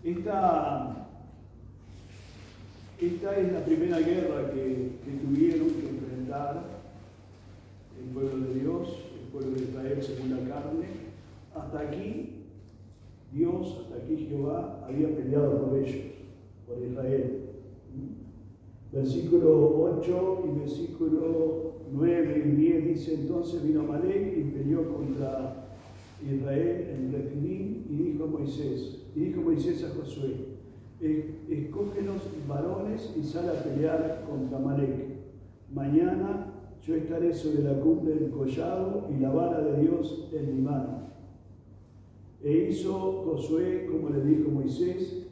Esta es la primera guerra que tuvieron que enfrentar el pueblo de Dios, el pueblo de Israel según la carne. Hasta aquí Dios, hasta aquí Jehová había peleado por ellos, por Israel. Versículo 8 y versículo 9 y 10 dice: entonces vino Amalek y peleó contra Israel en Refidim, y dijo Moisés a Josué: escógenos varones y sal a pelear contra Amalek. Mañana yo estaré sobre la cumbre del collado y la vara de Dios en mi mano. E hizo Josué como le dijo Moisés,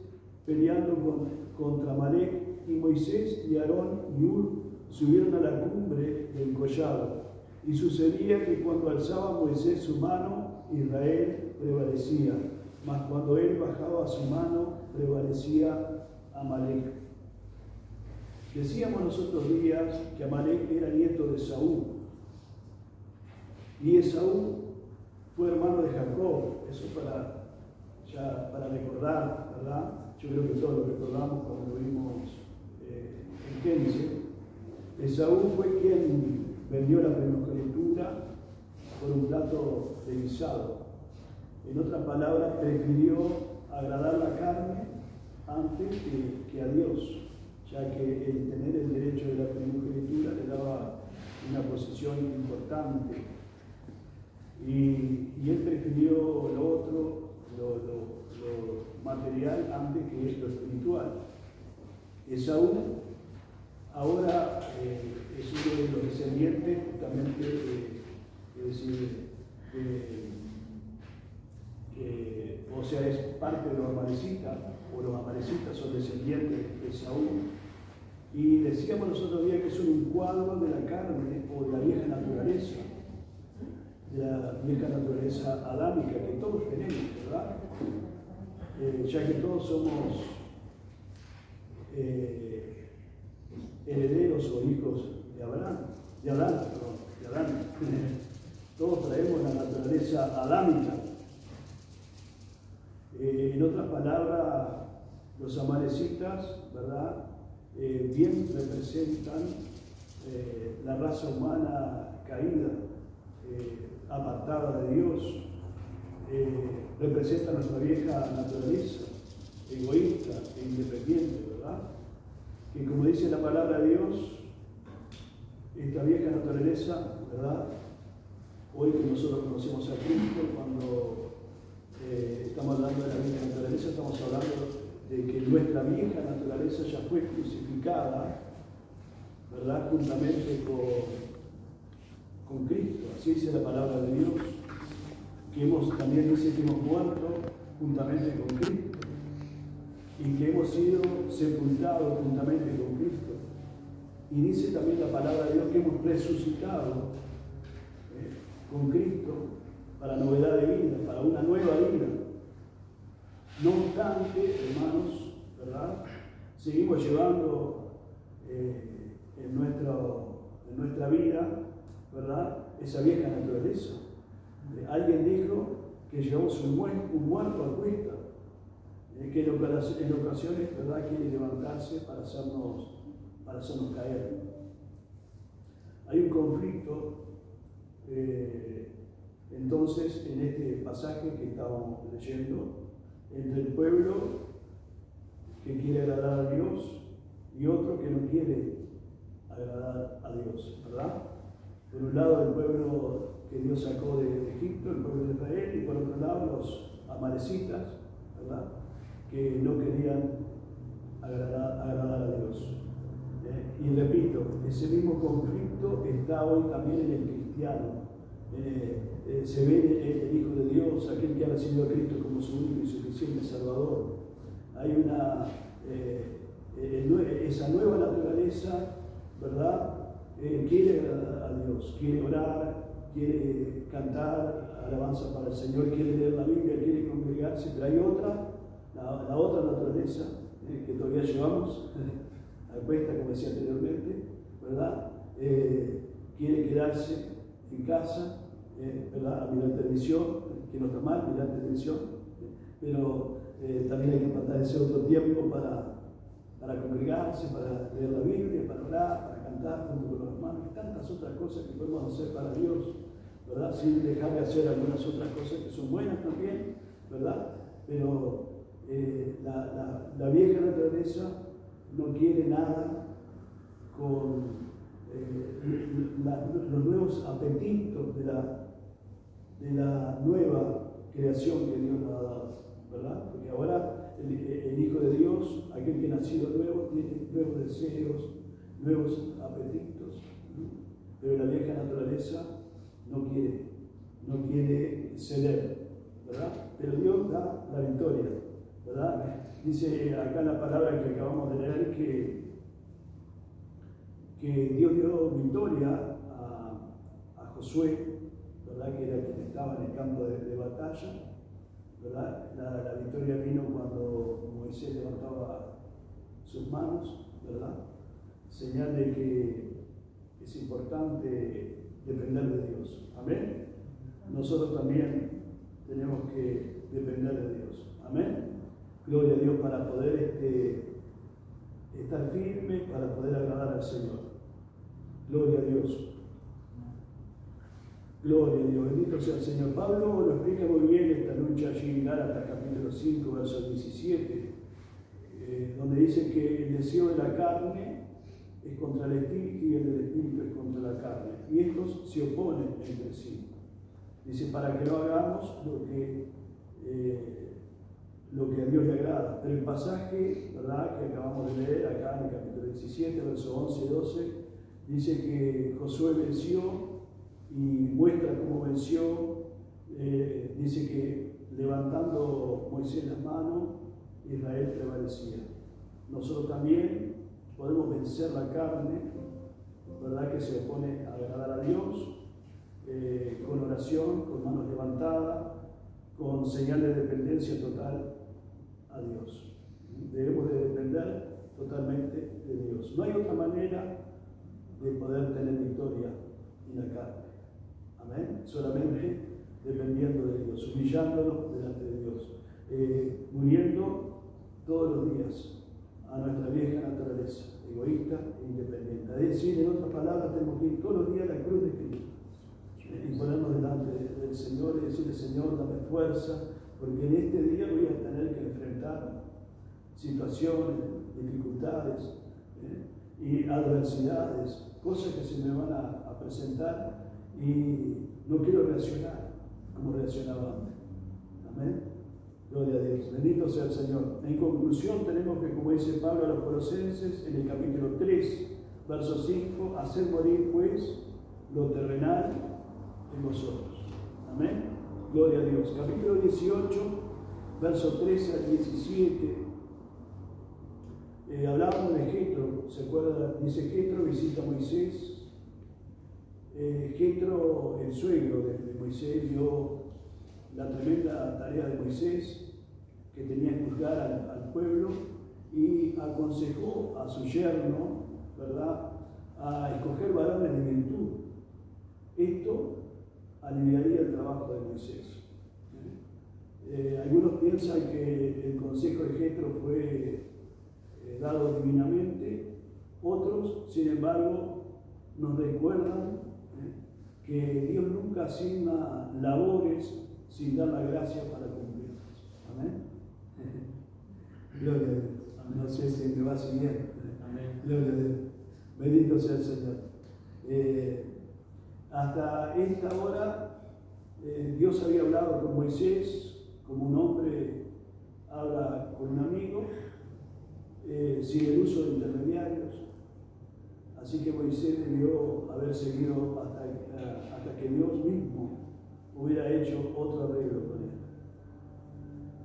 peleando contra Amalek, y Moisés y Aarón y Hur subieron a la cumbre del collado. Y sucedía que cuando alzaba Moisés su mano, Israel prevalecía, mas cuando él bajaba su mano, prevalecía Amalek. Decíamos los otros días que Amalek era nieto de Saúl, y Esaú fue hermano de Jacob. Eso para recordar, ¿verdad? Yo creo que todos lo recordamos cuando lo vimos en Génesis. Esaú fue quien vendió la primogenitura por un plato de guisado. En otras palabras, prefirió agradar la carne antes que a Dios, ya que el tener el derecho de la primogenitura le daba una posición importante. Y él prefirió lo otro, lo material, antes que lo espiritual. Esaú ahora es uno de los descendientes, justamente, o sea, es parte de los amalecitas, o los amalecitas son descendientes de Esaú. Y decíamos los otros días que son un cuadro de la carne o de la vieja naturaleza. De la vieja naturaleza adámica que todos tenemos, ¿verdad? Ya que todos somos herederos o hijos de Adán. Todos traemos la naturaleza adámica. En otras palabras, los amalecitas, ¿verdad? Bien representan la raza humana caída, apartada de Dios, representa nuestra vieja naturaleza, egoísta e independiente, ¿verdad? Que como dice la palabra de Dios, esta vieja naturaleza, ¿verdad? Hoy que nosotros conocemos a Cristo, cuando estamos hablando de la vieja naturaleza, estamos hablando de que nuestra vieja naturaleza ya fue crucificada, ¿verdad? Juntamente con Cristo. Así dice la palabra de Dios, que también dice que hemos muerto juntamente con Cristo y que hemos sido sepultados juntamente con Cristo. Y dice también la palabra de Dios que hemos resucitado con Cristo para novedad de vida, para una nueva vida. No obstante, hermanos, ¿verdad? Seguimos llevando en nuestra vida, ¿verdad? Esa vieja naturaleza. Alguien dijo que llevamos un muerto a cuesta, que en ocasiones, ¿verdad?, quiere levantarse para hacernos caer. Hay un conflicto, entonces, en este pasaje que estábamos leyendo, entre el pueblo que quiere agradar a Dios y otro que no quiere agradar a Dios, ¿verdad? Por un lado, el pueblo que Dios sacó de Egipto, el pueblo de Israel, y por otro lado, los amalecitas, ¿verdad?, que no querían agradar a Dios. Y repito, ese mismo conflicto está hoy también en el cristiano. Se ve el Hijo de Dios, aquel que ha recibido a Cristo como su único y suficiente Salvador. Hay esa nueva naturaleza, ¿verdad? Quiere agradar a Dios, quiere orar, quiere cantar alabanza para el Señor, quiere leer la Biblia, quiere congregarse, pero hay otra, la otra naturaleza que todavía llevamos a cuesta, como decía anteriormente, ¿verdad? Quiere quedarse en casa, ¿verdad?, a mirar televisión, que no está mal mirar televisión, pero también hay que apartar ese otro tiempo para congregarse, para leer la Biblia, para orar, para cantar junto con los hermanos, y tantas otras cosas que podemos hacer para Dios, ¿verdad? Sin dejar de hacer algunas otras cosas que son buenas también, ¿verdad? Pero la vieja naturaleza no quiere nada con los nuevos apetitos de la nueva creación que Dios nos ha dado, ¿verdad? Porque ahora el Hijo de Dios, aquel que ha nacido nuevo, tiene nuevos deseos, nuevos apetitos, ¿no? Pero la vieja naturaleza no quiere ceder, ¿verdad? Pero Dios da la victoria, ¿verdad? Dice acá la palabra que acabamos de leer que Dios dio victoria a Josué, ¿verdad? Que era quien estaba en el campo de batalla, ¿verdad? La victoria vino cuando Moisés levantaba sus manos, ¿verdad? Señal de que es importante depender de Dios. Amén. Nosotros también tenemos que depender de Dios. Amén. Gloria a Dios para poder estar firme, para poder agradar al Señor. Gloria a Dios. Gloria a Dios. Bendito sea el Señor. Pablo lo explica muy bien esta lucha allí en Gálatas capítulo 5, verso 17, donde dice que el deseo de la carne es contra el espíritu y el del espíritu es contra la carne. Y estos se oponen entre sí. Dice, para que no hagamos lo que a Dios le agrada. Pero el pasaje, ¿verdad?, que acabamos de leer acá en el capítulo 17, verso 11 y 12, dice que Josué venció y muestra cómo venció. Dice que levantando Moisés las manos, Israel prevalecía. Nosotros también podemos vencer la carne, ¿verdad?, que se opone a agradar a Dios, con oración, con manos levantadas, con señal de dependencia total a Dios. Debemos de depender totalmente de Dios. No hay otra manera de poder tener victoria en la carne. Amén. Solamente dependiendo de Dios, humillándonos delante de Dios, muriendo todos los días a nuestra vieja naturaleza, egoísta e independiente. Es decir, en otras palabras, tenemos que ir todos los días a la cruz de Cristo y ponernos delante del Señor y decirle: Señor, dame fuerza, porque en este día voy a tener que enfrentar situaciones, dificultades y adversidades, cosas que se me van a presentar y no quiero reaccionar como reaccionaba antes. Amén. Gloria a Dios. Bendito sea el Señor. En conclusión, tenemos que, como dice Pablo a los Colosenses en el capítulo 3, verso 5, hacer morir pues lo terrenal en vosotros. Amén. Gloria a Dios. Capítulo 18, verso 13 al 17. Hablábamos de Jetro, ¿se acuerda? Dice: Jetro visita a Moisés. Jetro, el suegro de Moisés, vio la tremenda tarea de Moisés, que tenía que juzgar al pueblo, y aconsejó a su yerno, ¿verdad?, a escoger varones de virtud. Esto aliviaría el trabajo de Moisés. Algunos piensan que el consejo de Jetro fue dado divinamente, otros, sin embargo, nos recuerdan que Dios nunca asigna labores sin dar la gracia para cumplirlas. Amén. Gloria a Dios. No sé si me va siguiendo. Amén. Gloria a Dios. Bendito sea el Señor. Hasta esta hora, Dios había hablado con Moisés como un hombre habla con un amigo, sin el uso de intermediarios. Así que Moisés debió haber seguido hasta que Dios mismo hubiera hecho otro arreglo con él.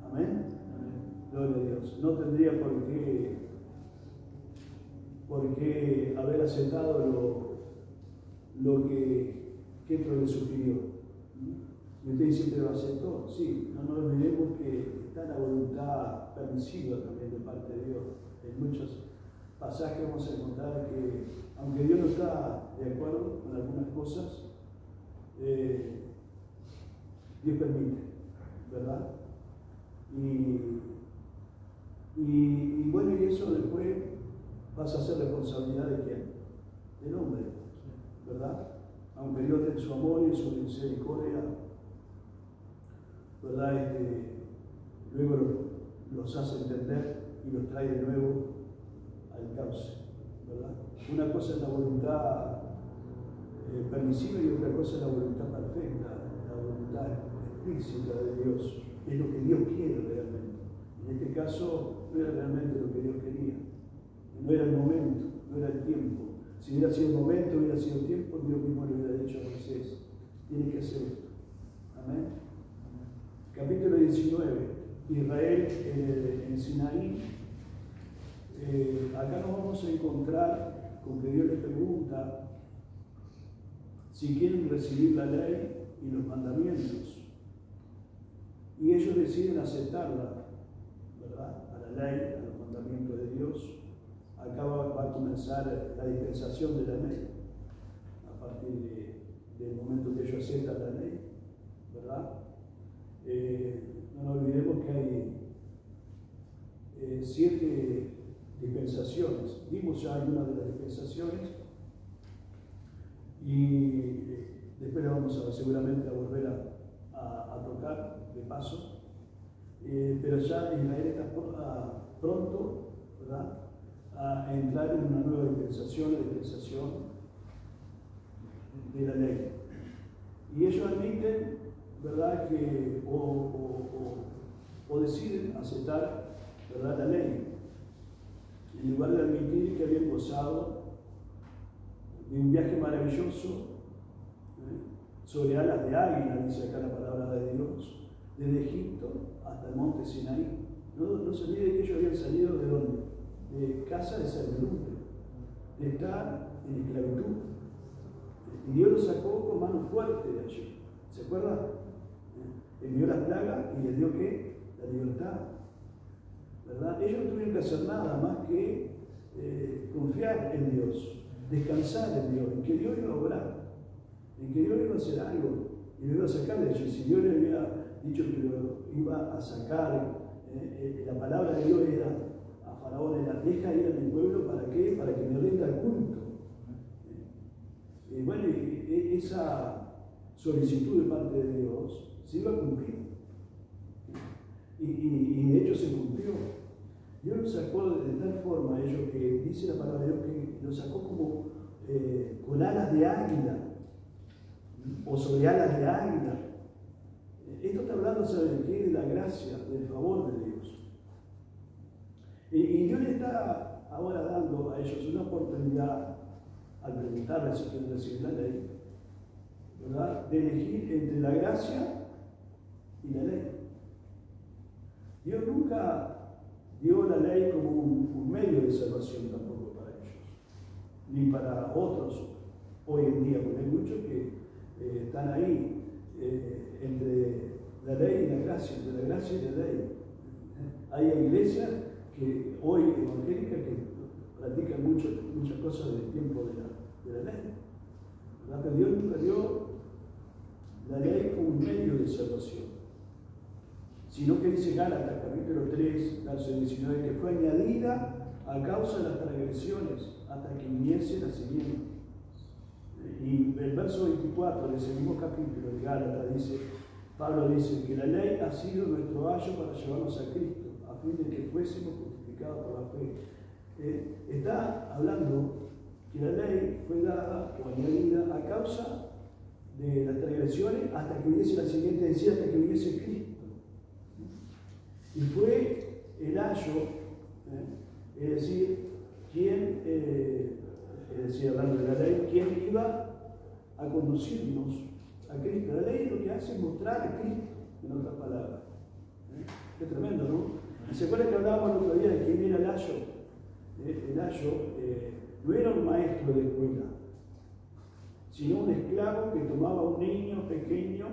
Amén. Amén. Gloria a Dios. No tendría por qué haber aceptado lo que Jetro le sugirió. Y usted dice: ¿pero lo aceptó? Sí, no nos olvidemos que está la voluntad permisiva también de parte de Dios. En muchos pasajes vamos a encontrar que, aunque Dios no está de acuerdo con algunas cosas, Dios permite, ¿verdad? Y Y bueno, y eso después pasa a ser responsabilidad de quién? Del hombre, ¿verdad? Aunque Dios en su amor y en su misericordia, ¿verdad? Luego los hace entender y los trae de nuevo al cauce, ¿verdad? Una cosa es la voluntad permisiva y otra cosa es la voluntad perfecta, la voluntad explícita de Dios. Es lo que Dios quiere realmente. En este caso no era realmente lo que Dios quería. No era el momento, no era el tiempo. Si hubiera sido el momento, hubiera sido el tiempo, Dios mismo le hubiera dicho a Moisés, tiene que hacer esto. Amén. Capítulo 19, Israel en Sinaí. Acá nos vamos a encontrar con que Dios les pregunta si quieren recibir la ley y los mandamientos. Y ellos deciden aceptarla, ¿verdad? A la ley, a los mandamientos de Dios. Acá va a comenzar la dispensación de la ley, a partir del momento que ellos aceptan la ley, ¿verdad? No nos olvidemos que hay 7 dispensaciones. Vimos ya algunas de las dispensaciones y después le vamos seguramente a volver a tocar de paso. Pero ya Israel está pronto, ¿verdad?, a entrar en una nueva dispensación, la dispensación de la ley. Y ellos admiten, ¿verdad?, que o deciden aceptar, ¿verdad?, la ley, en lugar de admitir que habían gozado de un viaje maravilloso sobre alas de águila, dice acá la palabra de Dios, desde Egipto hasta el monte Sinaí. No se olvide que ellos habían salido de ¿dónde? De casa de servidumbre, de estar en esclavitud. Y Dios los sacó con mano fuerte de allí. ¿Se acuerdan? Envió las plagas y les dio ¿qué? La libertad. ¿Verdad? Ellos no tuvieron que hacer nada más que confiar en Dios, descansar en Dios, en que Dios iba a obrar, en que Dios iba a hacer algo y lo iba a sacar de allí. Si Dios le había dicho que lo iba a sacar, la palabra de Dios era a Faraón, era deja ir a mi pueblo, ¿para qué? Para que me rinda el culto. Bueno, esa solicitud de parte de Dios se iba a cumplir. Y de hecho se cumplió. Dios los sacó de tal forma a ellos que dice la palabra de Dios que los sacó como con alas de águila o sobre alas de águila. Esto está hablando, ¿sabe de qué? De la gracia, del favor de Dios. Y Dios le está ahora dando a ellos una oportunidad, al preguntarles si quieren recibir la ley, ¿verdad?, de elegir entre la gracia y la ley. Dios nunca dio la ley como un medio de salvación tampoco para ellos, ni para otros hoy en día, porque hay muchos que están ahí entre la ley y la gracia, entre la gracia y la ley. Hay iglesias que hoy evangélicas que practican muchas cosas del tiempo de la ley, ¿verdad? Pero Dios nunca dio la ley como un medio de salvación, sino que dice Gálatas, capítulo 3, verso 19, que fue añadida a causa de las transgresiones hasta que viniese la siguiente. Y el verso 24 de ese mismo capítulo de Gálatas dice, Pablo dice que la ley ha sido nuestro ayo para llevarnos a Cristo, a fin de que fuésemos justificados por la fe. Está hablando que la ley fue dada o añadida a causa de las transgresiones hasta que viniese la siguiente, decía, hasta que viniese Cristo. Y fue el ayo, es decir, quien, hablando de la ley, quien iba a conducirnos a Cristo. La ley lo que hace es mostrar a Cristo, en otras palabras. Qué tremendo, ¿no? ¿Se acuerdan que hablábamos el otro día de quién era el ayo? El ayo no era un maestro de escuela, sino un esclavo que tomaba a un niño pequeño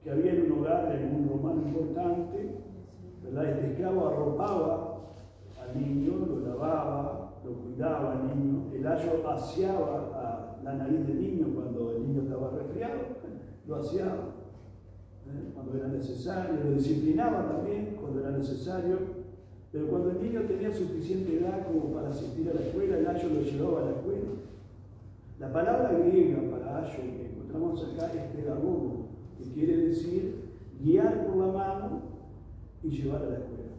que había en un hogar, en un romano importante, ¿verdad? Este esclavo arropaba al niño, lo lavaba, lo cuidaba al niño. El ayo aseaba a la nariz del niño cuando el niño estaba resfriado, lo aseaba cuando era necesario, lo disciplinaba también cuando era necesario, Pero cuando el niño tenía suficiente edad como para asistir a la escuela, el ayo lo llevaba a la escuela. La palabra griega para ayo que encontramos acá es pedagogo, que quiere decir guiar por la mano y llevar a la escuela.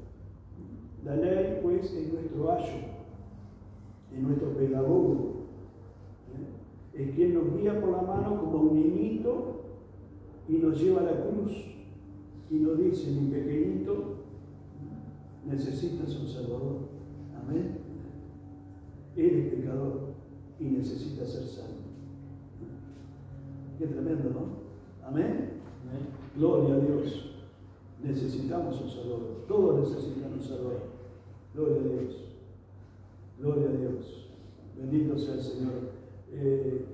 La ley, pues, es nuestro ayo, es nuestro pedagogo. Es quien nos guía por la mano como un niñito y nos lleva a la cruz y nos dice: mi pequeñito, necesitas un Salvador. Amén. Eres pecador y necesitas ser salvo. Qué tremendo, ¿no? Amén. Amén. Gloria a Dios. Necesitamos un Salvador. Todos necesitan un Salvador. Gloria a Dios. Gloria a Dios. Bendito sea el Señor. Que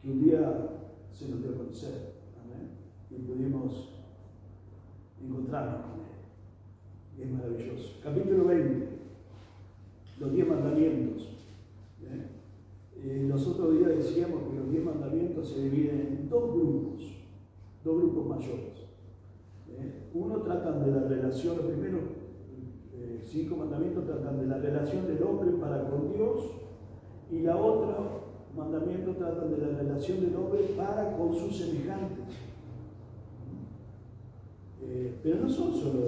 un día se nos dio a conocer. Amén. Y pudimos encontrarnos con Él. Es maravilloso. Capítulo 20. Los 10 mandamientos. Los otros días decíamos que los 10 mandamientos se dividen en dos grupos mayores. Uno tratan de la relación, los primeros 5 mandamientos tratan de la relación del hombre para con Dios, y la otra mandamiento tratan de la relación del hombre para con sus semejantes. Pero no son solo,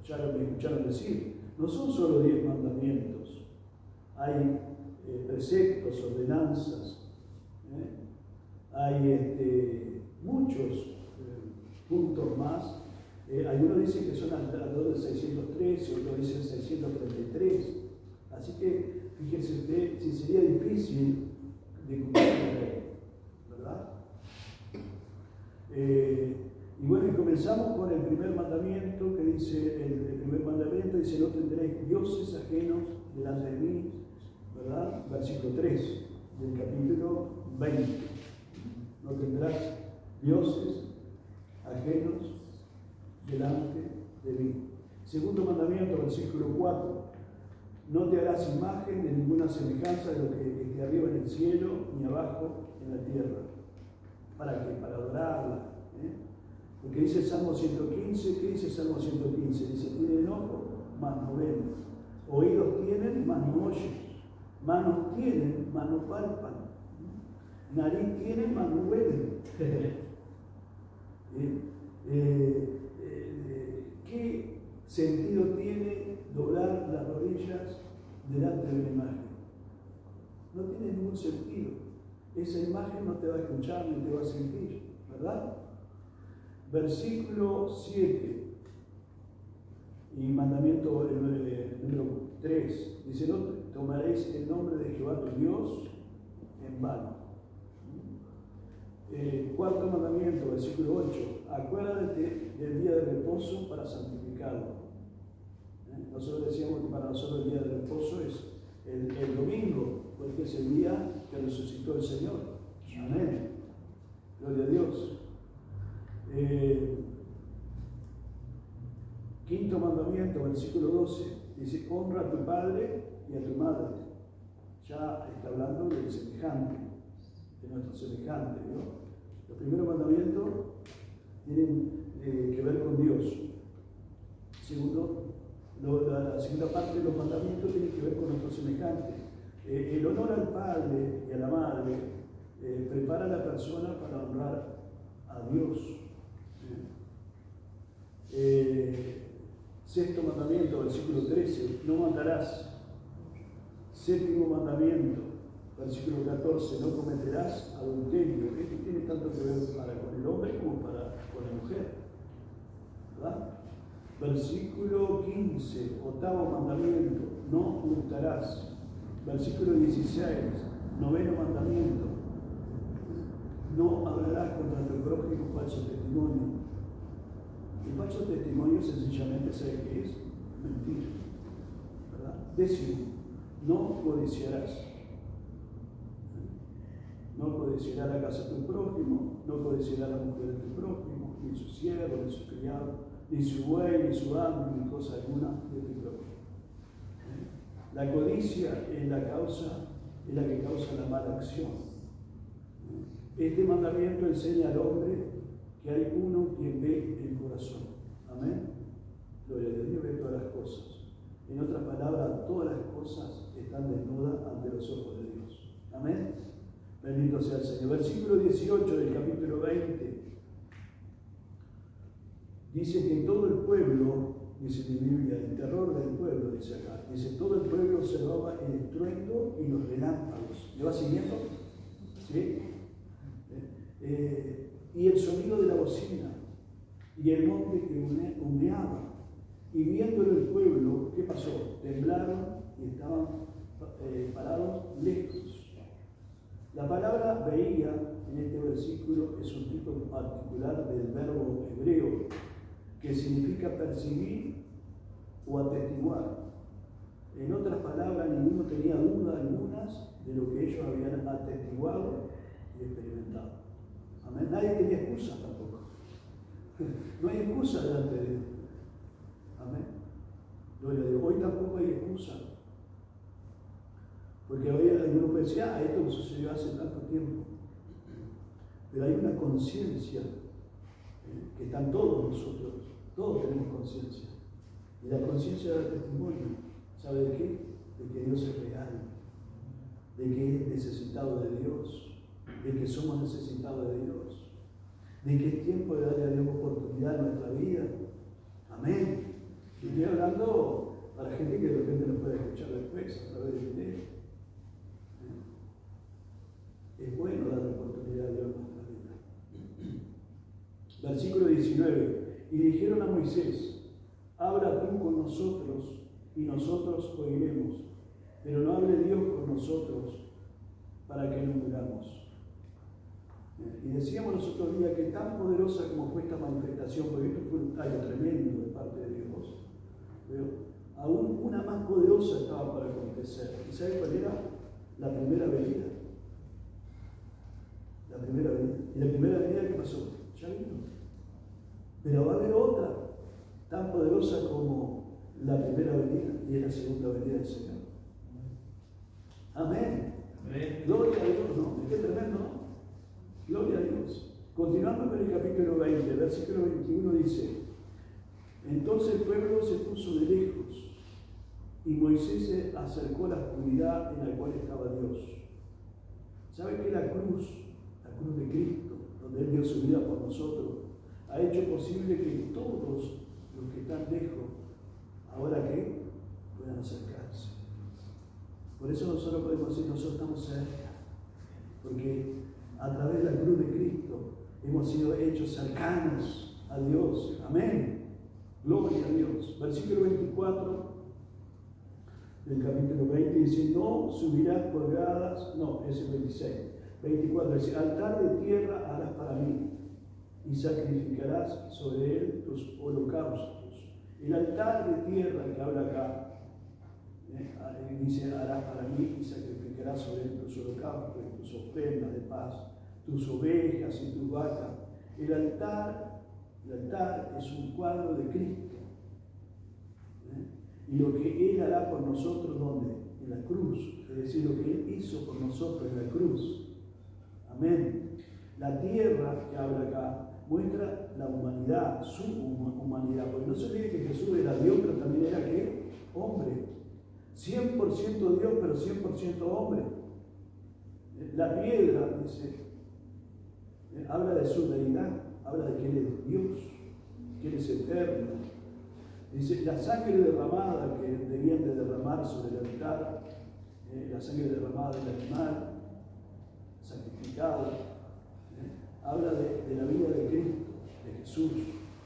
ya lo me escucharon decir, no son solo 10 mandamientos. Hay preceptos, ordenanzas, hay muchos puntos más. Algunos dicen que son alrededor de 613, otros dicen 633. Así que fíjense usted si sería difícil de cumplir la ley, ¿verdad? Y bueno, y comenzamos con el primer mandamiento que dice, el primer mandamiento dice: no tendréis dioses ajenos delante de mí, ¿verdad? Versículo 3 del capítulo 20. No tendrás dioses ajenos delante de mí. Segundo mandamiento, versículo 4. No te harás imagen de ninguna semejanza de lo que esté arriba en el cielo, ni abajo en la tierra. ¿Para qué? Para adorarla. Porque dice el Salmo 115, ¿qué dice el Salmo 115? Dice: tienen ojo, mas no ven. Oídos tienen, mas no oyen. Manos tienen, mas no palpan. Nariz tienen, mas no huelen. ¿Qué sentido tiene doblar las rodillas delante de una imagen? No tiene ningún sentido. Esa imagen no te va a escuchar ni te va a sentir, ¿verdad? Versículo 7 y mandamiento número 3 dice: no tomaréis el nombre de Jehová tu Dios en vano. Cuarto mandamiento, versículo 8: acuérdate del día de reposo para santificarlo. Nosotros decíamos que para nosotros el día de reposo es el domingo, porque es el día que resucitó el Señor. Amén. Gloria a Dios. Quinto mandamiento, versículo 12, dice: honra a tu padre y a tu madre. Ya está hablando del semejante, de nuestro semejante, ¿no? Los primeros mandamientos tienen que ver con Dios. Segundo, la segunda parte de los mandamientos tiene que ver con nuestro semejante. El honor al padre y a la madre prepara a la persona para honrar a Dios. Sexto mandamiento, versículo 13: no matarás. Séptimo mandamiento, versículo 14: no cometerás adulterio. Esto tiene tanto que ver para con el hombre como para con la mujer, ¿verdad? Versículo 15, octavo mandamiento: no hurtarás. Versículo 16, noveno mandamiento: no hablarás contra tu prójimo falso testimonio. El falso testimonio sencillamente sabe que es mentira, ¿verdad? Décimo: no codiciarás. No codiciarás la casa de tu prójimo, no codiciarás la mujer de tu prójimo, ni su siervo, ni su criado, ni su buey, ni su amo, ni cosa alguna de tu prójimo. La codicia es la que causa la mala acción. Este mandamiento enseña al hombre que hay uno quien ve el corazón. Amén. Gloria a Dios, ve todas las cosas. En otras palabras, todas las cosas están desnudas ante los ojos de Dios. Amén. Bendito sea el Señor. Versículo 18 del capítulo 20. Dice que todo el pueblo, dice mi Biblia, el terror del pueblo, dice acá. Dice, todo el pueblo observaba el estruendo y los relámpagos. ¿Me va siguiendo? ¿Sí? Y el sonido de la bocina. Y el monte que humeaba. Y viéndolo el pueblo, ¿qué pasó? Temblaron y estaban parados lejos. La palabra veía en este versículo es un tipo particular del verbo hebreo que significa percibir o atestiguar. En otras palabras, ninguno tenía duda algunas de lo que ellos habían atestiguado y experimentado. Amén. Nadie tenía excusa tampoco. No hay excusa delante de Dios. Amén. Gloria a Dios. Hoy tampoco hay excusa. Porque hoy algunos pueden decir, esto sucedió hace tanto tiempo. Pero hay una conciencia que están todos nosotros. Todos tenemos conciencia. Y la conciencia del testimonio, ¿sabe de qué? De que Dios es real. De que es necesitado de Dios. De que somos necesitados de Dios. De que es tiempo de darle a Dios oportunidad en nuestra vida. Amén. Y estoy hablando para gente que de repente no puede escuchar después a través del video. Es bueno darle oportunidad a Dios en nuestra vida. Versículo 19. Y dijeron a Moisés, habla tú con nosotros y nosotros oiremos, pero no hable Dios con nosotros para que no muramos. Y decíamos los otros días que tan poderosa como fue esta manifestación, porque esto fue un tallo tremendo de parte de Dios, pero aún una más poderosa estaba para acontecer. ¿Y sabe cuál era? La primera venida. La primera venida. ¿Y la primera venida qué pasó? Ya vino. Pero va a haber otra tan poderosa como la primera venida, y es la segunda venida del Señor. Amén. Amén. Gloria a Dios, ¿no? Qué tremendo, ¿no? Gloria a Dios. Continuando con el capítulo 20, versículo 21 dice, entonces el pueblo se puso de lejos y Moisés se acercó a la oscuridad en la cual estaba Dios. ¿Sabe que la cruz de Cristo, donde Él dio su vida por nosotros, ha hecho posible que todos los que están lejos, ahora que puedan acercarse? Por eso nosotros podemos decir, nosotros estamos cerca, porque a través de la cruz de Cristo hemos sido hechos cercanos a Dios. Amén. Gloria a Dios. Versículo 24 del capítulo 20 dice, no subirás por gradas, no, es el 26. 24 dice, altar de tierra harás para mí y sacrificarás sobre él tus holocaustos. El altar de tierra que habla acá, dice, harás para mí y sacrificarás sobre él tus holocaustos, tus ofrendas de paz, tus ovejas y tus vacas. El altar es un cuadro de Cristo. Y lo que Él hará por nosotros, ¿dónde? En la cruz. Es decir, lo que Él hizo por nosotros en la cruz. Amén. La tierra que habla acá muestra la humanidad, su humanidad. Porque no se olvide que Jesús era Dios, pero también era ¿qué? Hombre. 100% Dios, pero 100% hombre. La piedra, dice, habla de su deidad, habla de que Él es Dios, que Él es eterno. Dice, la sangre derramada que debían de derramar sobre el altar, la sangre derramada del animal, sacrificado, habla de la vida de Cristo, de Jesús,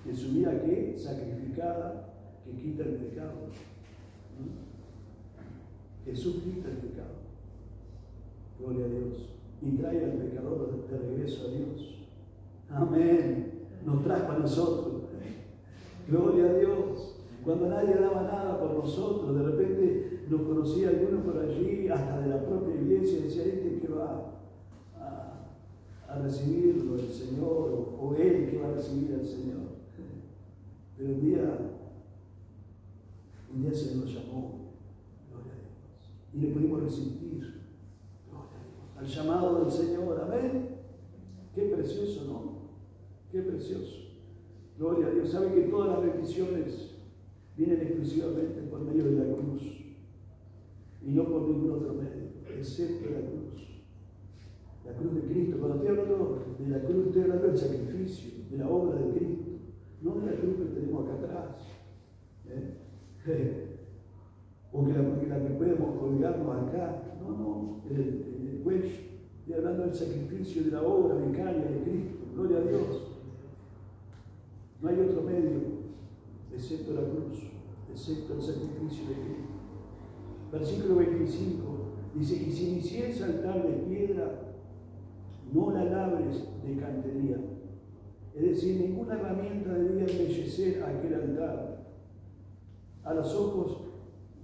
de su vida que sacrificada, que quita el pecado. Jesús quita el pecado. Gloria a Dios. Y trae al pecador de regreso a Dios. Amén. Nos trajo a nosotros. Gloria a Dios. Cuando nadie daba nada por nosotros, de repente nos conocía algunos por allí, hasta de la propia iglesia, y decía, que va a recibirlo el Señor, o él que va a recibir al Señor. Pero un día el Señor nos llamó, gloria a Dios, y le pudimos resistir, gloria a Dios, al llamado del Señor. Amén. Qué precioso, ¿no? Qué precioso. Gloria a Dios. ¿Sabe que todas las bendiciones vienen exclusivamente por medio de la cruz y no por ningún otro medio, excepto la cruz. La cruz de Cristo. Cuando estoy hablando de la cruz, estoy hablando del sacrificio, de la obra de Cristo, no de la cruz que tenemos acá atrás. O que la que podemos colgarnos acá. No, el cuello. Estoy hablando del sacrificio, de la obra vicaria de Cristo. Gloria a Dios. No hay otro medio, excepto la cruz, excepto el sacrificio de Cristo. Versículo 25 dice: y si hicieres altar de piedra, no la labres de cantería. Es decir, ninguna herramienta debía embellecer aquel altar. A los ojos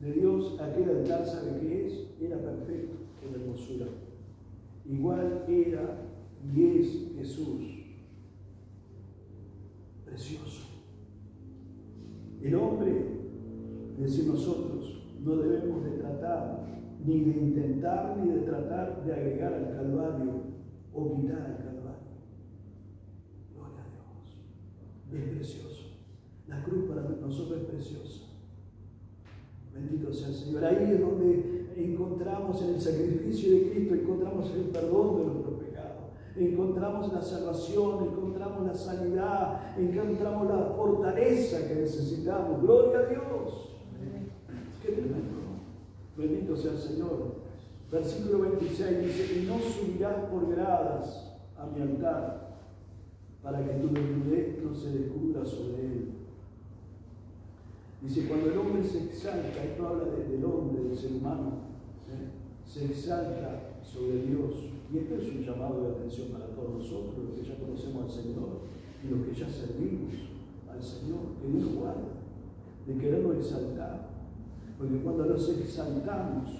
de Dios, aquel altar, ¿sabe qué es? Era perfecto en hermosura. Igual era y es Jesús. Precioso. El hombre, es decir, nosotros, no debemos de tratar, ni de intentar, ni de tratar de agregar al Calvario o quitar al Calvario. Gloria a Dios. Es precioso. La cruz para nosotros es preciosa. Bendito sea el Señor. Ahí es donde encontramos en el sacrificio de Cristo, encontramos el perdón de nuestros pecados. Encontramos la salvación, encontramos la sanidad, encontramos la fortaleza que necesitamos. Gloria a Dios. Qué tremendo. Bendito sea el Señor. Versículo 26 dice: y no subirás por gradas a mi altar, para que tu desnudez no se descubra sobre él. Dice, cuando el hombre se exalta, esto habla del hombre, del ser humano, se exalta sobre Dios. Y esto es un llamado de atención para todos nosotros, los que ya conocemos al Señor y los que ya servimos al Señor, que Dios nos guarde de querernos exaltar. Porque cuando nos exaltamos,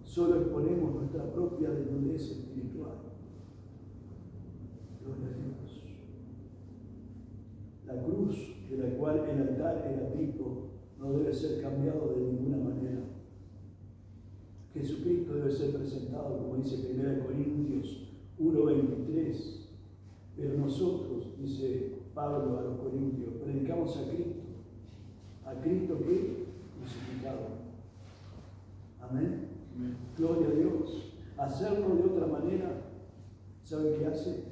solo exponemos nuestra propia desnudez espiritual. Gloria a Dios. La cruz de la cual el altar era tipo no debe ser cambiado de ninguna manera. Jesucristo debe ser presentado, como dice 1 Corintios 1:23. Pero nosotros, dice Pablo a los Corintios, predicamos a Cristo. ¿A Cristo qué? Crucificado. Amén. Amén. Gloria a Dios. Hacerlo de otra manera, ¿sabe qué hace?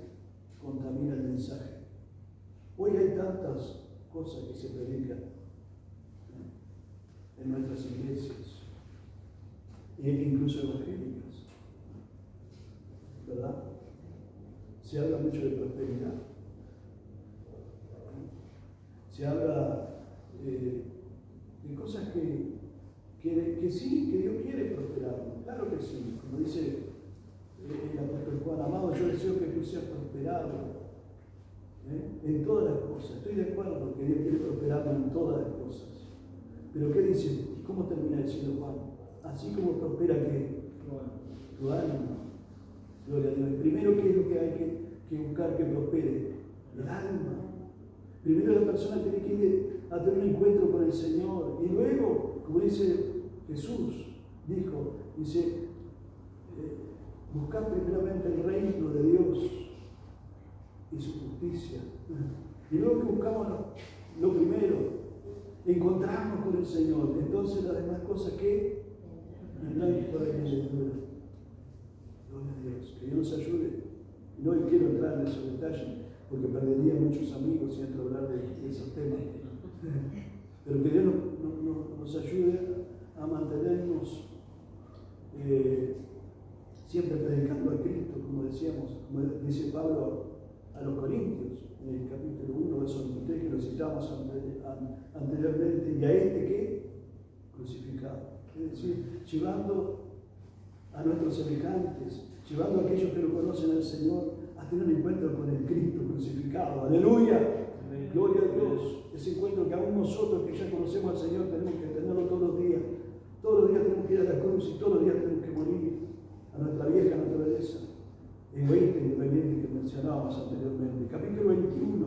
Contamina el mensaje. Hoy hay tantas cosas que se predican en nuestras iglesias, incluso evangélicas, ¿verdad? Se habla mucho de prosperidad, se habla de cosas que sí, que Dios quiere prosperarnos, claro que sí, como dice el apóstol Juan: amado, yo deseo que tú seas prosperado en todas las cosas. Estoy de acuerdo que Dios quiere prosperarnos en todas las cosas. Pero ¿qué dice? ¿Cómo termina diciendo Juan? Así como prospera ¿qué? Tu alma. Gloria a Dios. Primero, ¿qué es lo que hay que buscar que prospere? El alma. Primero la persona tiene que ir a tener un encuentro con el Señor. Y luego, como dice Jesús, dice, buscar primeramente el reino de Dios y su justicia. Y luego que buscamos lo primero, encontrarnos con el Señor. Entonces las demás cosas que vendrán por añadidura. Gloria a Dios. Que Dios nos ayude. No quiero entrar en esos detalles porque perdería muchos amigos si entro a hablar de esos temas. Pero que Dios nos ayude a mantenernos siempre predicando a Cristo, como decíamos, como dice Pablo a los Corintios, en el capítulo 1, verso 23, que lo citamos anteriormente, y a este que crucificado. Es decir, llevando a nuestros semejantes, llevando a aquellos que lo conocen al Señor, a tener un encuentro con el Cristo crucificado. ¡Aleluya! Amén. Gloria a Dios. Ese encuentro que aún nosotros que ya conocemos al Señor tenemos que tenerlo todos los días. Todos los días tenemos que ir a la cruz y todos los días tenemos que morir a nuestra vieja naturaleza egoísta, independiente que mencionábamos anteriormente. Capítulo 21.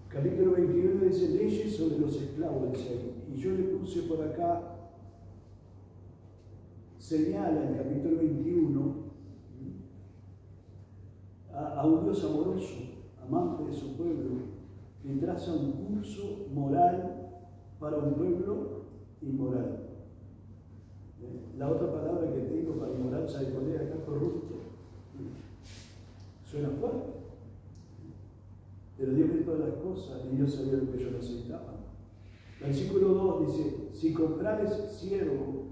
Capítulo 21 dice leyes sobre los esclavos, dice ahí. Y yo le puse por acá, señala en el capítulo 21 a un Dios amoroso, amante de su pueblo, que traza un curso moral para un pueblo inmoral. La otra palabra que tengo para inmoral, ¿sabe cuál es? Acá, corrupto. Suena fuerte. Pero Dios ve todas las cosas y Dios sabía lo que ellos necesitaban. Versículo 2 dice: si comprares siervo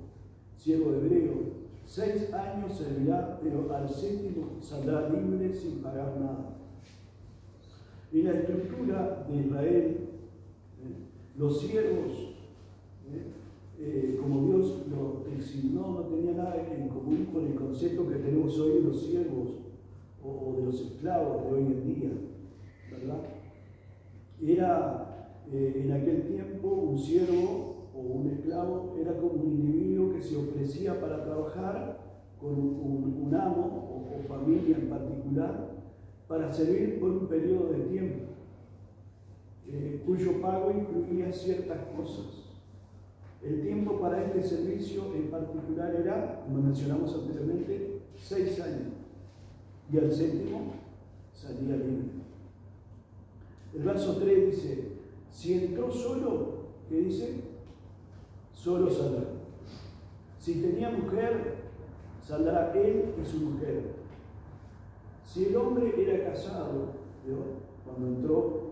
hebreo, 6 años servirá, pero al 7º saldrá libre sin pagar nada. En la estructura de Israel, los siervos, como Dios los designó, no tenía nada en común con el concepto que tenemos hoy de los siervos o de los esclavos de hoy en día, ¿verdad? Era en aquel tiempo un siervo o un esclavo era como un individuo que se ofrecía para trabajar con un amo o familia en particular para servir por un periodo de tiempo, cuyo pago incluía ciertas cosas. El tiempo para este servicio en particular era, como mencionamos anteriormente, 6 años, y al 7º salía libre. El verso 3 dice: si entró solo, ¿qué dice? Solo saldrá. Si tenía mujer, saldrá él y su mujer. Si el hombre era casado, cuando entró,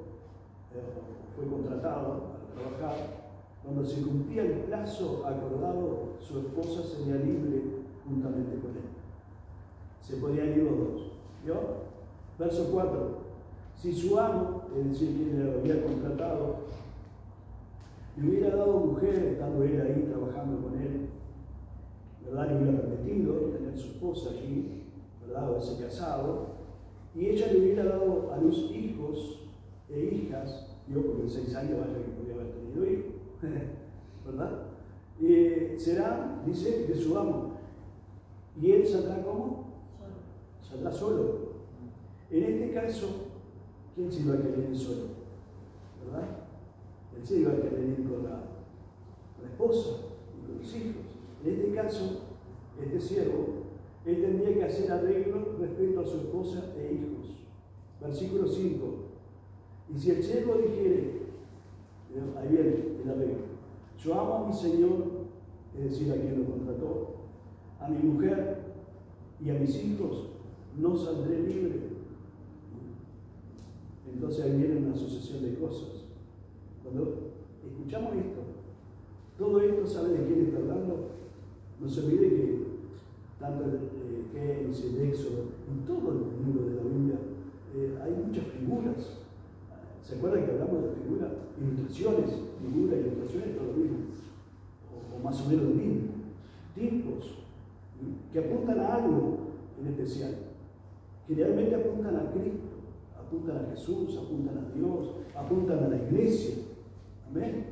fue contratado para trabajar, cuando se cumplía el plazo acordado, su esposa sería libre juntamente con él. Se podían ir los dos. Verso 4. Si su amo, es decir, quien le había contratado, le hubiera dado mujer, estando él ahí trabajando con él, ¿verdad? Le hubiera permitido tener su esposa allí, ¿verdad? O ese casado, y ella le hubiera dado a luz hijos e hijas, porque en 6 años vaya que podía haber tenido hijos, ¿verdad? Será, dice, de su amo. ¿Y él saldrá cómo? Saldrá solo. En este caso, ¿quién se iba a querer ir solo? ¿Verdad? Él se iba a querer ir con la esposa y con los hijos. En este caso, este siervo, él tendría que hacer arreglos respecto a su esposa e hijos. Versículo 5. Y si el siervo dijere, ahí viene el arreglo: yo amo a mi señor, es decir, a quien lo contrató, a mi mujer y a mis hijos, no saldré libre. Entonces ahí viene una sucesión de cosas. Cuando escuchamos esto, todo esto, ¿sabe de quién está hablando? No se olvide que tanto que en el Éxodo, en todos los libros de la Biblia, hay muchas figuras. ¿Se acuerdan que hablamos de figuras? Ilustraciones, figuras, ilustraciones, todo lo mismo. O más o menos lo mismo. Tipos que apuntan a algo en especial. Generalmente apuntan a Cristo, apuntan a Jesús, apuntan a Dios, apuntan a la iglesia. Amén.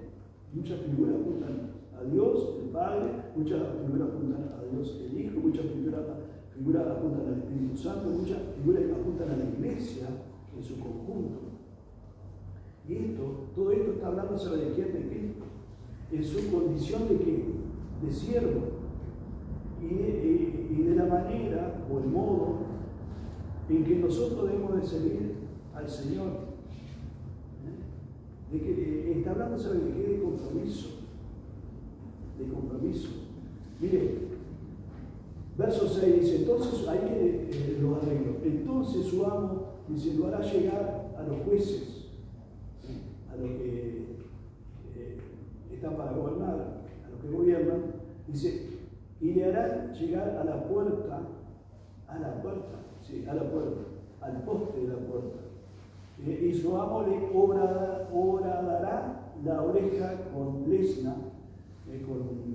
Muchas figuras apuntan a Dios, el Padre, muchas figuras apuntan a Dios, el Hijo, muchas figuras apuntan al Espíritu Santo, muchas figuras apuntan a la iglesia en su conjunto. Y todo esto está hablando sobre de quién, de Cristo, en su condición de qué, de siervo, y de la manera o el modo en que nosotros debemos de servir al Señor. De que está hablando sobre de qué, de compromiso. De compromiso. Mire, verso 6 dice: entonces, ahí viene los arreglos. Entonces su amo dice, lo hará llegar a los jueces, a los que están para gobernar, a los que gobiernan, dice, y le harán llegar a la puerta, al poste de la puerta. Y su amo le horadará la oreja con lesna, con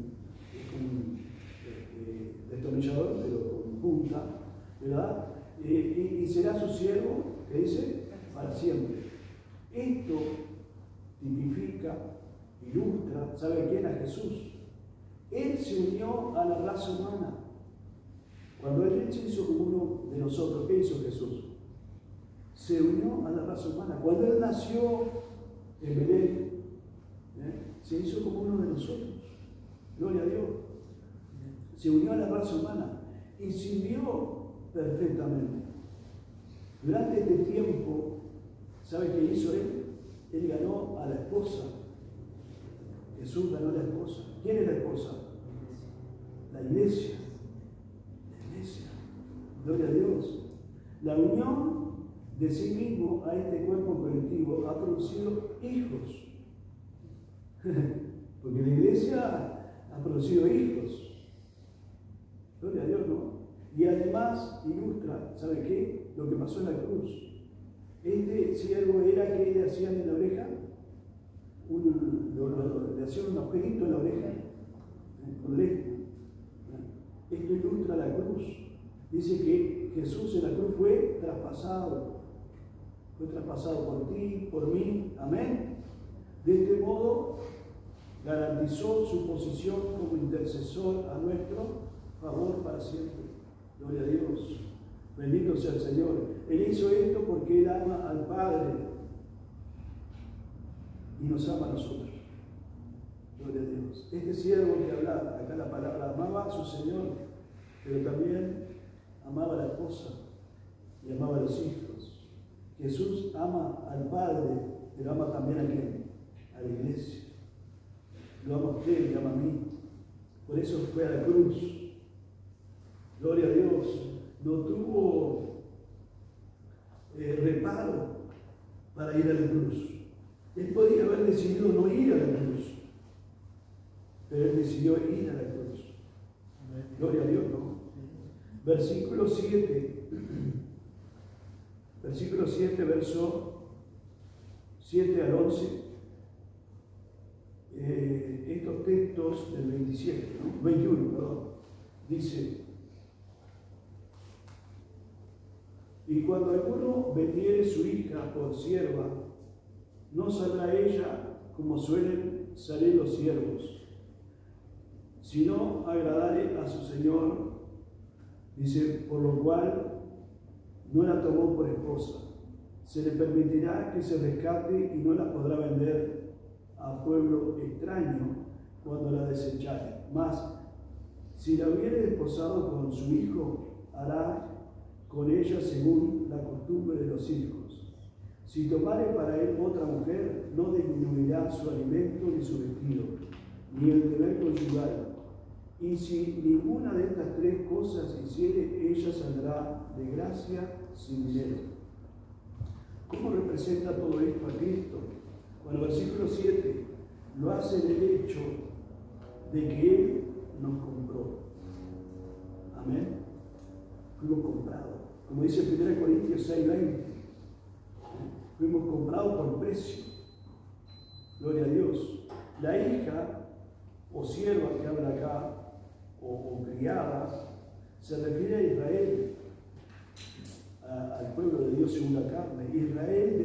destornillador, pero con punta, ¿verdad? Y será su siervo, que dice, para siempre. Esto tipifica, ilustra, ¿sabe quién? A Jesús. Él se unió a la raza humana. Cuando Él se hizo como uno de nosotros, ¿qué hizo Jesús? Se unió a la raza humana. Cuando Él nació en Belén, se hizo como uno de nosotros. Gloria a Dios. Se unió a la raza humana y sirvió perfectamente. Durante este tiempo, ¿sabe qué hizo Él? Él ganó a la esposa. Jesús ganó a la esposa. ¿Quién es la esposa? La iglesia. La iglesia. Gloria a Dios. La unión de sí mismo a este cuerpo colectivo ha producido hijos. Porque la iglesia ha producido hijos. Gloria a Dios, ¿no? Y además ilustra, ¿sabe qué? Lo que pasó en la cruz. Este siervo era que le hacían en la oreja, le hacían un agujerito en la oreja, con lengua. Esto ilustra la cruz. Dice que Jesús en la cruz fue traspasado por ti, por mí, amén. De este modo garantizó su posición como intercesor a nuestro favor para siempre. Gloria a Dios. Bendito sea el Señor. Él hizo esto porque Él ama al Padre y nos ama a nosotros. Gloria a Dios. Este siervo que habla, acá la palabra, amaba a su Señor, pero también amaba a la esposa y amaba a los hijos. Jesús ama al Padre, pero ama también a quién? A la iglesia. Lo ama a usted, lo ama a mí. Por eso fue a la cruz. Gloria a Dios. No tuvo reparo para ir a la cruz. Él podía haber decidido no ir a la cruz, pero él decidió ir a la cruz. Gloria a Dios, ¿no? Versículo 7, verso 7 al 11. Estos textos del 21, dice: y cuando alguno vendiere su hija por sierva, no saldrá ella como suelen salir los siervos, sino agradare a su señor, dice, por lo cual no la tomó por esposa. Se le permitirá que se rescate y no la podrá vender a pueblo extraño cuando la desechare. Mas, si la hubiere desposado con su hijo, hará con ella según la costumbre de los hijos. Si tomare para él otra mujer, no disminuirá su alimento ni su vestido, ni el deber conyugal. Y si ninguna de estas tres cosas hiciere, ella saldrá de gracia sin dinero. ¿Cómo representa todo esto a Cristo? Bueno, versículo 7 lo hace en el hecho de que Él nos compró. Amén. Fuimos comprados. Como dice 1 Corintios 6:20. Fuimos comprados por precio. Gloria a Dios. La hija o sierva que habla acá, o criada, se refiere a Israel, al pueblo de Dios según la carne. Israel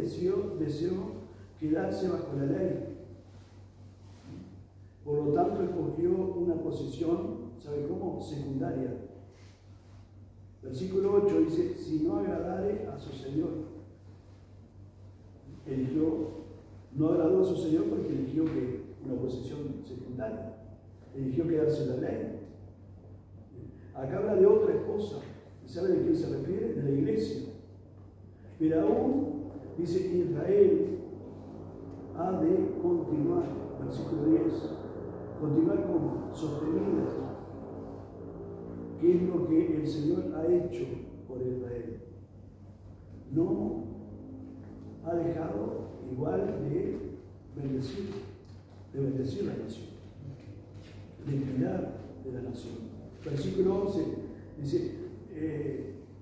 deseó quedarse bajo la ley. Por lo tanto, escogió una posición, ¿sabe cómo? Secundaria. Versículo 8 dice: si no agradare a su Señor. No agradó a su Señor porque eligió una posición secundaria. Eligió quedarse en la ley. Acá habla de otra esposa. ¿Y sabe de quién se refiere? De la iglesia. Pero aún, dice, Israel ha de continuar. Versículo 10. Continuar como sostenida. ¿Qué es lo que el Señor ha hecho por Israel? No ha dejado igual de bendecir la nación, de cuidar de la nación. Versículo 11 dice: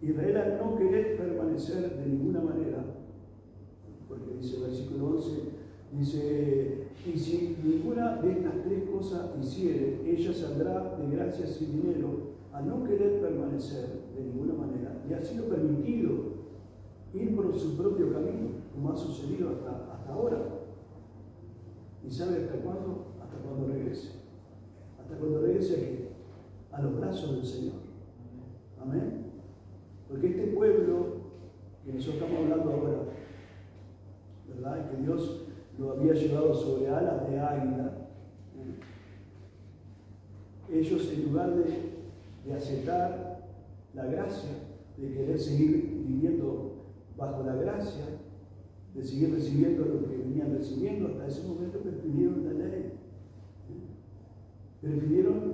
Israel al no querer permanecer de ninguna manera, porque dice el versículo 11, dice: y si ninguna de estas tres cosas hiciere, ella saldrá de gracia sin dinero. Al no querer permanecer de ninguna manera, le ha sido permitido ir por su propio camino, como ha sucedido hasta ahora. ¿Y sabe hasta cuándo? Hasta cuando regrese. Hasta cuando regrese aquí, a los brazos del Señor. Amén. Porque este pueblo que nosotros estamos hablando ahora, ¿verdad? Que Dios lo había llevado sobre alas de águila. Ellos, en lugar de aceptar la gracia, de querer seguir viviendo bajo la gracia, de seguir recibiendo lo que venían recibiendo. Hasta ese momento prefirieron la ley. Prefirieron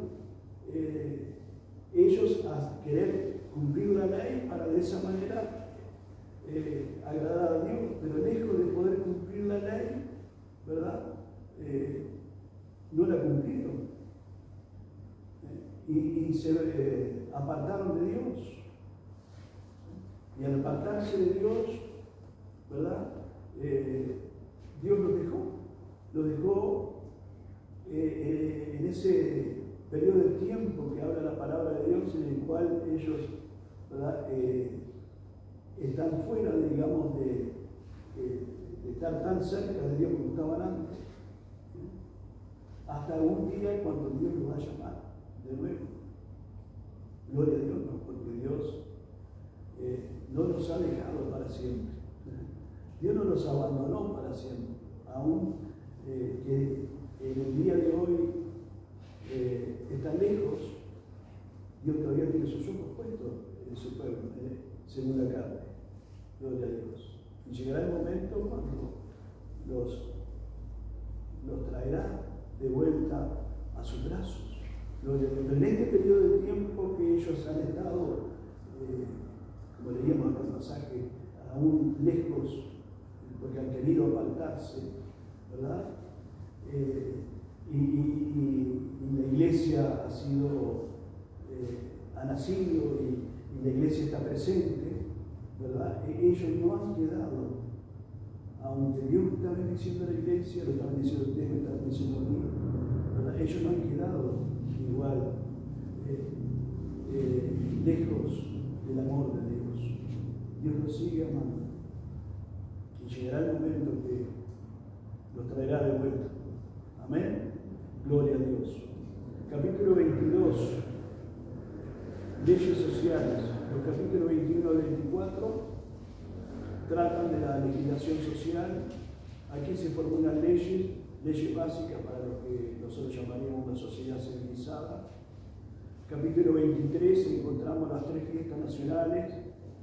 ellos a querer cumplir la ley para de esa manera agradar a Dios, pero lejos de poder cumplir la ley, ¿verdad? No la cumplieron y se apartaron de Dios. Y al apartarse de Dios, ¿verdad? Dios los dejó en ese periodo de tiempo que habla la palabra de Dios, en el cual ellos, ¿verdad? Están fuera, digamos, de estar tan cerca de Dios como estaban antes, hasta un día cuando Dios los va a llamar de nuevo. Gloria a Dios, ¿no? Porque Dios no los ha dejado para siempre. Dios no los abandonó para siempre. Aún que en el día de hoy están lejos, Dios todavía tiene sus ojos puestos en su pueblo, según la carne. Gloria a Dios. Y llegará el momento cuando los traerá de vuelta a sus brazos. Gloria a Dios. Pero en este periodo de tiempo que ellos han estado, como leíamos en el pasaje, aún lejos, porque han querido apartarse, ¿verdad? Y la iglesia ha nacido y la iglesia está presente, ¿verdad? Ellos no han quedado, aunque Dios está bendiciendo a la iglesia, lo está bendiciendo a ustedes, lo está bendiciendo a mí, ¿verdad? Ellos no han quedado igual lejos del amor de Dios. Dios los sigue amando. Y llegará el momento que los traerá de vuelta. Amén. Gloria a Dios. Capítulo 22. Leyes sociales. Los capítulos 21 al 24 tratan de la legislación social. Aquí se formulan leyes básicas para lo que nosotros llamaríamos una sociedad civilizada. Capítulo 23 encontramos las tres fiestas nacionales: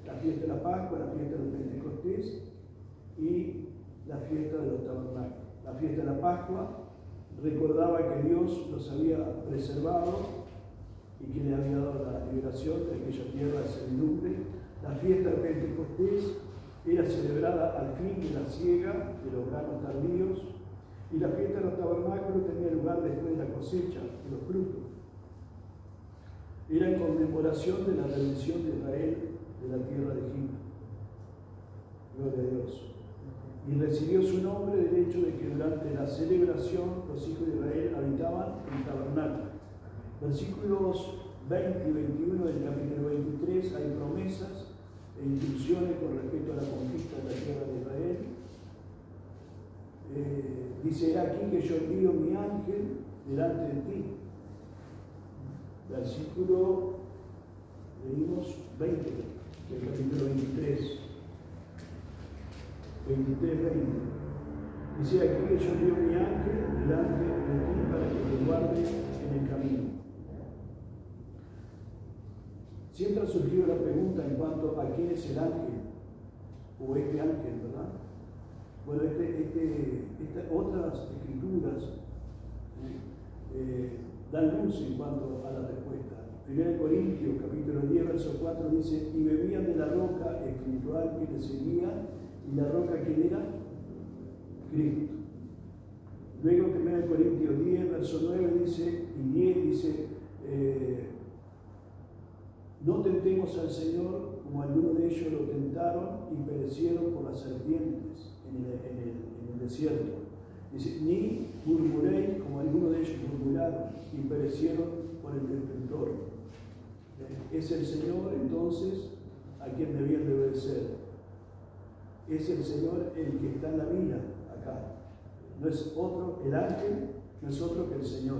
la fiesta de la Pascua, la fiesta del Pentecostés y la fiesta de los tabernáculos. La fiesta de la Pascua recordaba que Dios los había preservado y que le había dado la liberación de aquella tierra de servidumbre. La fiesta del Pentecostés era celebrada al fin de la siega de los granos tardíos, y la fiesta de los tabernáculos tenía lugar después de la cosecha de los frutos. Era en conmemoración de la redención de Israel de la tierra de Egipto. Gloria a Dios. Y recibió su nombre del hecho de que durante la celebración los hijos de Israel habitaban en el tabernáculo. Versículos 20 y 21 del capítulo 23 hay promesas e instrucciones con respecto a la conquista de la tierra de Israel. Dice aquí que yo envío mi ángel delante de ti. Versículo, leímos 20 del capítulo 23. 23, 20. Dice aquí que yo envío mi ángel delante de ti para que te guarde en el camino. Siempre ha surgido la pregunta en cuanto a quién es el ángel, o este ángel, ¿verdad? Bueno, otras escrituras dan luz en cuanto a la respuesta. 1 Corintios, capítulo 10, verso 4, dice: y bebían de la roca espiritual que les seguía, y la roca que era Cristo. Luego 1 Corintios 10, verso 9 dice, y 10 dice, no tentemos al Señor como algunos de ellos lo tentaron y perecieron por las serpientes en el desierto. Dice, ni murmuréis como algunos de ellos murmuraron y perecieron por el despertor. Es el Señor entonces a quien debían de obedecer. Es el Señor el que está en la vida acá. No es otro, el ángel no es otro que el Señor.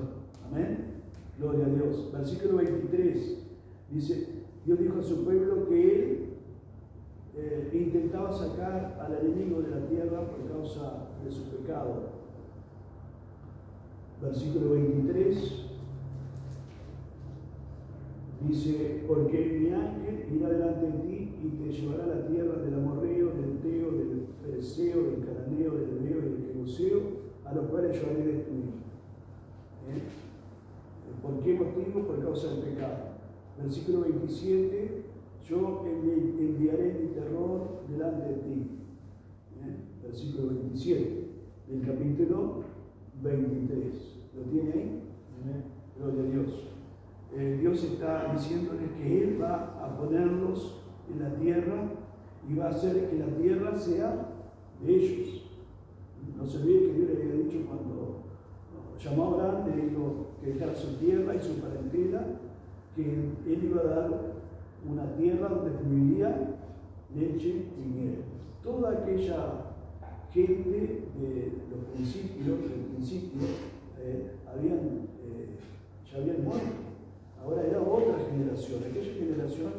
Amén. Gloria a Dios. Versículo 23 dice, Dios dijo a su pueblo que él intentaba sacar al enemigo de la tierra por causa de su pecado. Versículo 23 dice, porque mi ángel irá delante de ti y te llevará a la tierra del amorreo, del teo, del fereceo, del cananeo, del heveo y del jebuseo, a los cuales yo haré destruir. ¿Por qué motivo? Por causa del pecado. Versículo 27, yo enviaré mi terror delante de ti. Versículo 27 del capítulo 23. ¿Lo tiene ahí? Gloria a Dios. Dios está diciéndoles que Él va a ponerlos en la tierra y va a hacer que la tierra sea de ellos. No se olvide que Dios le había dicho cuando llamó a Abraham, le dijo que dejara su tierra y su parentela, que Él iba a dar una tierra donde fluiría leche y miel. Toda aquella gente de los principios, ya habían muerto. Ahora era otra generación. Aquella generación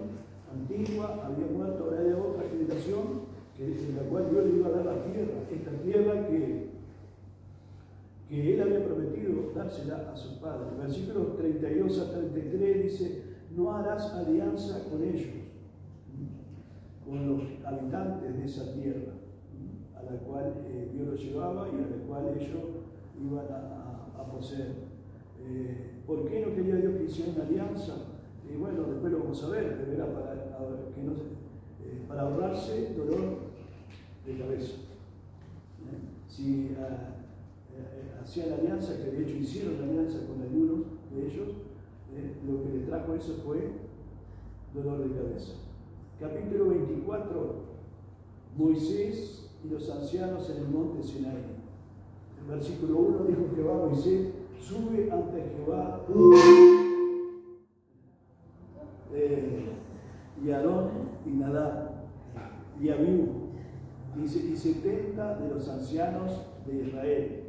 antigua había muerto, ahora era otra generación en la cual Dios le iba a dar la tierra. Esta tierra que Él había prometido dársela a sus padres. Versículos 32 a 33 dice: no harás alianza con ellos, con los habitantes de esa tierra, a la cual Dios los llevaba y a la cual ellos iban a poseer. ¿Por qué no quería Dios que hiciera una alianza? Y bueno, después lo vamos a ver, pero era para ahorrarse dolor de cabeza. Si hacían alianza, que de hecho hicieron la alianza con algunos de ellos, lo que le trajo eso fue dolor de cabeza. Capítulo 24, Moisés y los ancianos en el monte Sinaí. El versículo 1 dijo Jehová a Moisés: sube ante Jehová y Aarón y Nadab y Abiú, dice, y 70 de los ancianos de Israel.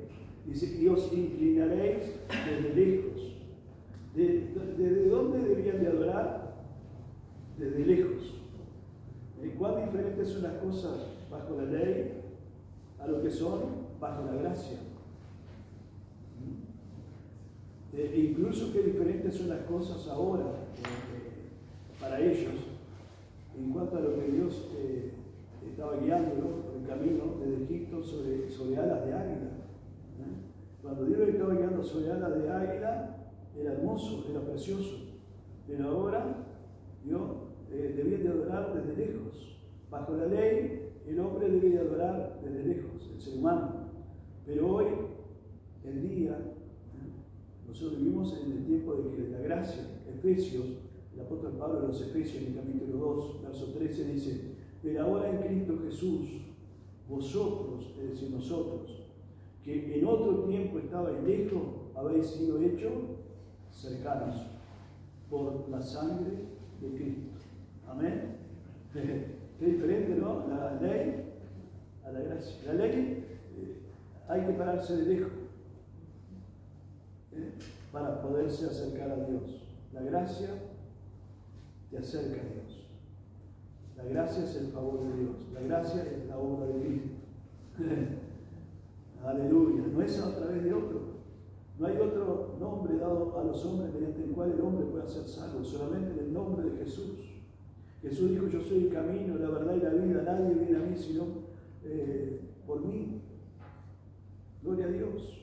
Dice: y os inclinaréis desde lejos. ¿Desde dónde deberían de adorar? Desde lejos. ¿Cuán diferentes son las cosas bajo la ley a lo que son bajo la gracia? Incluso qué diferentes son las cosas ahora para ellos en cuanto a lo que Dios estaba guiándolo por el camino desde Egipto sobre alas de águila. Cuando Dios lo estaba guiando sobre alas de águila, era hermoso, era precioso, pero ahora Dios debía de adorar desde lejos. Bajo la ley, el hombre debe de adorar desde lejos, el ser humano. Pero hoy, el día, nosotros vivimos en el tiempo de que la gracia, Efesios, el apóstol Pablo en los Efesios, en el capítulo 2, verso 13, dice: pero ahora en Cristo Jesús, vosotros, es decir, nosotros, que en otro tiempo estabais lejos, habéis sido hechos cercanos por la sangre de Cristo. Amén. Qué diferente, ¿no? La ley a la gracia. La ley hay que pararse de lejos para poderse acercar a Dios. La gracia te acerca a Dios. La gracia es el favor de Dios. La gracia es la obra de Cristo. Aleluya. No es a través de otro. No hay otro nombre dado a los hombres mediante el cual el hombre pueda ser salvo, solamente en el nombre de Jesús. Jesús dijo: yo soy el camino, la verdad y la vida. Nadie viene a mí sino por mí. Gloria a Dios.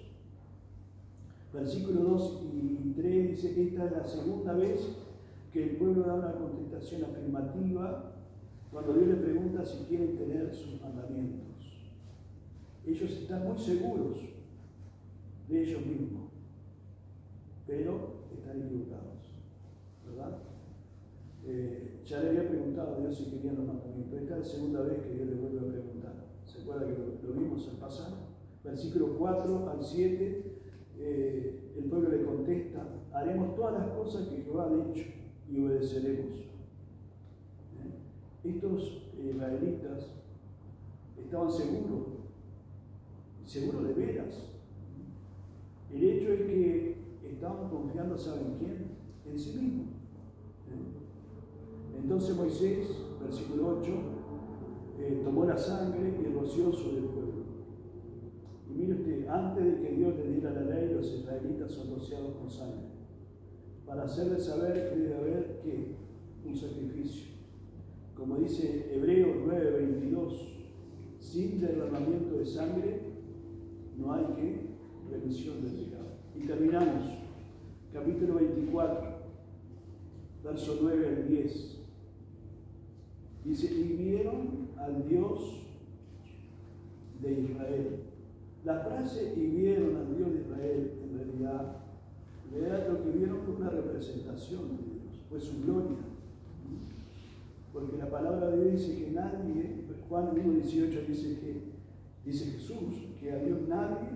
Versículos 2 y 3 dice: esta es la segunda vez que el pueblo da una contestación afirmativa cuando Dios le pregunta si quieren tener sus mandamientos. Ellos están muy seguros de ellos mismos, pero están equivocados, ¿verdad? Ya le había preguntado a Dios si querían los mandamientos. Esta es la segunda vez que Dios le vuelve a preguntar. ¿Se acuerda que lo vimos al pasado? Versículos 4 al 7, el pueblo le contesta: haremos todas las cosas que Jehová ha dicho y obedeceremos. Estos israelitas estaban seguros de veras. El hecho es que estaban confiando, ¿saben quién? En sí mismos. Entonces Moisés, versículo 8, tomó la sangre y roció sobre el pueblo. Y mire usted, antes de que Dios le diera la ley, los israelitas son rociados con sangre, para hacerles saber que debe haber ¿qué? Un sacrificio. como dice Hebreos 9:22, sin derramamiento de sangre no hay que remisión del pecado. Y terminamos, capítulo 24, verso 9 al 10. Dice, y vieron al Dios de Israel. La frase y vieron al Dios de Israel, en realidad, lo que vieron fue una representación de Dios, fue su gloria. Porque la palabra de Dios dice que nadie, Juan 1:18 dice Jesús, que a Dios nadie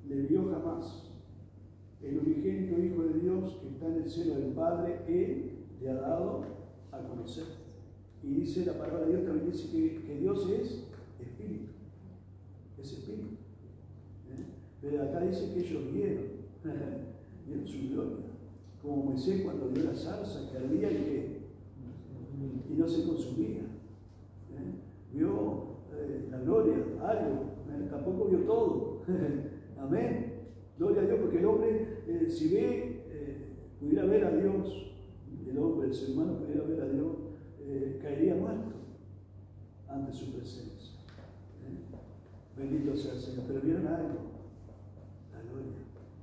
le vio jamás. El unigénito Hijo de Dios que está en el seno del Padre, Él le ha dado a conocer. Y dice la palabra de Dios, también dice que Dios es espíritu. Es espíritu. Pero acá dice que ellos vieron su gloria. Como Moisés cuando vio la zarza que ardía y no se consumía. Vio la gloria, algo. Tampoco vio todo. Amén. Gloria a Dios, porque el hombre, si pudiera ver a Dios, el ser humano pudiera ver a Dios, caería muerto ante su presencia. Bendito sea el Señor. Pero vieron algo, la gloria.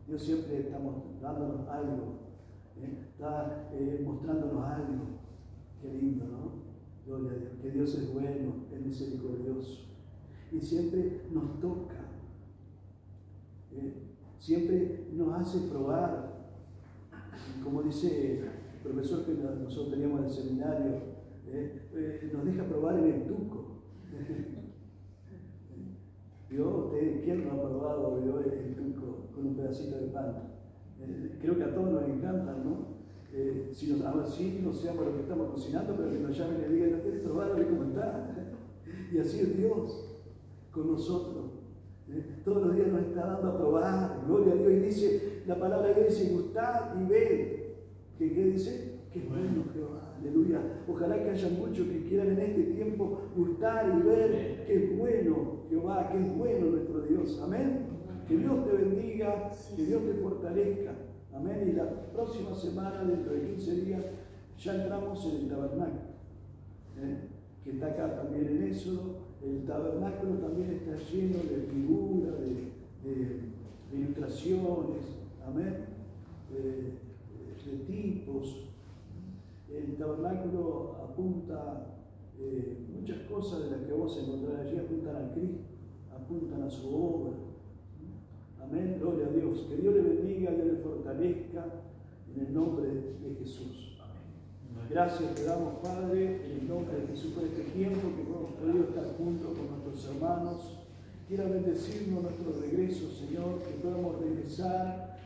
Dios siempre está dándonos algo, está mostrándonos algo. Qué lindo, ¿no? Gloria a Dios. Que Dios es bueno, es misericordioso. Y siempre nos toca. Siempre nos hace probar. Como dice el profesor que nosotros teníamos en el seminario, nos deja probar en el tuco. ¿Quién no ha probado el tuco con un pedacito de pan? Creo que a todos nos encantan, ¿no? Ahora sí, no seamos lo que estamos cocinando, pero que nos llamen y digan, ¿no quieres probar? A ver cómo está. Y así es Dios con nosotros. Todos los días nos está dando a probar, gloria a Dios. Y dice, la palabra de Dios dice, gustad y ved. ¿Qué dice? Que es bueno Jehová, aleluya. Ojalá que haya muchos que quieran en este tiempo gustar y ver que es bueno Jehová, que es bueno nuestro Dios. Amén. Que Dios te bendiga, que Dios te fortalezca. Amén. Y la próxima semana, dentro de 15 días, ya entramos en el tabernáculo, que está acá también en Éxodo. El tabernáculo también está lleno de figuras, de ilustraciones, amén, de tipos. El tabernáculo apunta muchas cosas de las que vamos a encontrar allí, apuntan a Cristo, apuntan a su obra. Amén, gloria a Dios. Que Dios le bendiga, Dios le fortalezca, en el nombre de Jesús. Gracias te damos, Padre, en el nombre de Jesús por este tiempo que hemos podido estar juntos con nuestros hermanos. Quiera bendecirnos nuestro regreso, Señor, que podamos regresar.